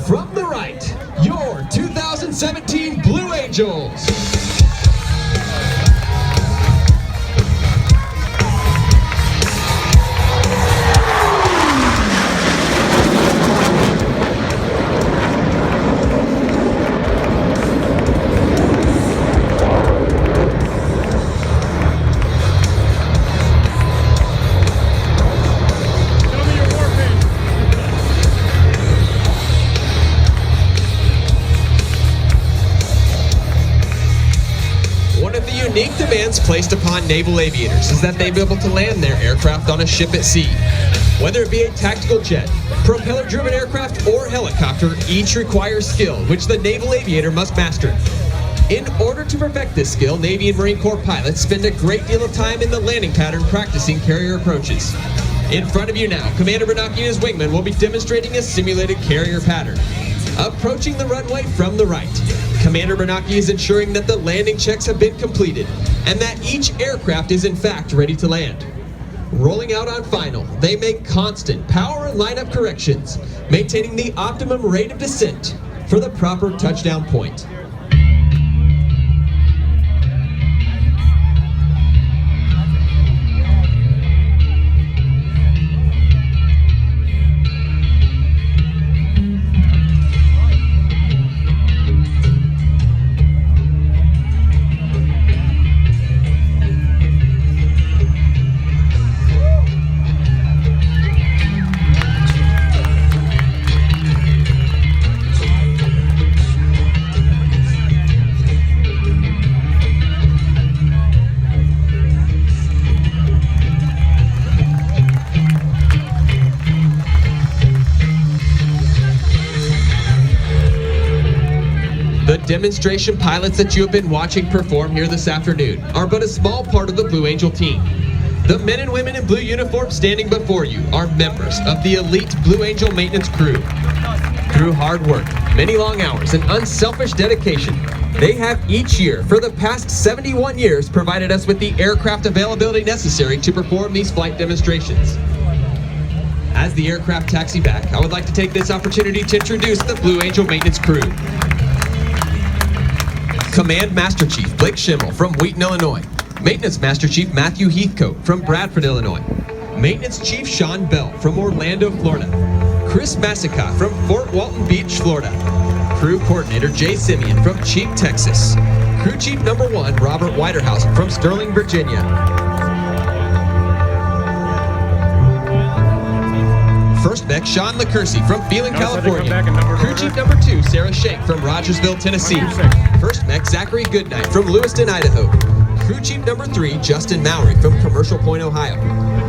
from the right, your 2017 Blue Angels. One of the unique demands placed upon naval aviators is that they be able to land their aircraft on a ship at sea. Whether it be a tactical jet, propeller-driven aircraft, or helicopter, each requires skill, which the naval aviator must master. In order to perfect this skill, Navy and Marine Corps pilots spend a great deal of time in the landing pattern practicing carrier approaches. In front of you now, Commander Bernacchi and his wingman will be demonstrating a simulated carrier pattern. Approaching the runway from the right, Commander Bernacchi is ensuring that the landing checks have been completed and that each aircraft is in fact ready to land. Rolling out on final, they make constant power and lineup corrections, maintaining the optimum rate of descent for the proper touchdown point. The demonstration pilots that you have been watching perform here this afternoon are but a small part of the Blue Angel team. The men and women in blue uniforms standing before you are members of the elite Blue Angel maintenance crew. Through hard work, many long hours, and unselfish dedication, they have each year for the past 71 years provided us with the aircraft availability necessary to perform these flight demonstrations. As the aircraft taxi back, I would like to take this opportunity to introduce the Blue Angel maintenance crew. Command Master Chief Blake Schimmel from Wheaton, Illinois. Maintenance Master Chief Matthew Heathcote from Bradford, Illinois. Maintenance Chief Sean Bell from Orlando, Florida. Chris Massica from Fort Walton Beach, Florida. Crew Coordinator Jay Simeon from Cheek, Texas. Crew Chief Number 1 Robert Whiterhouse from Sterling, Virginia. First Mech Sean LaCursey from Phelan, California. Crew Chief Number 2 Sarah Shank from Rogersville, Tennessee. First Mech Zachary Goodnight from Lewiston, Idaho. Crew Chief Number 3 Justin Mowry from Commercial Point, Ohio.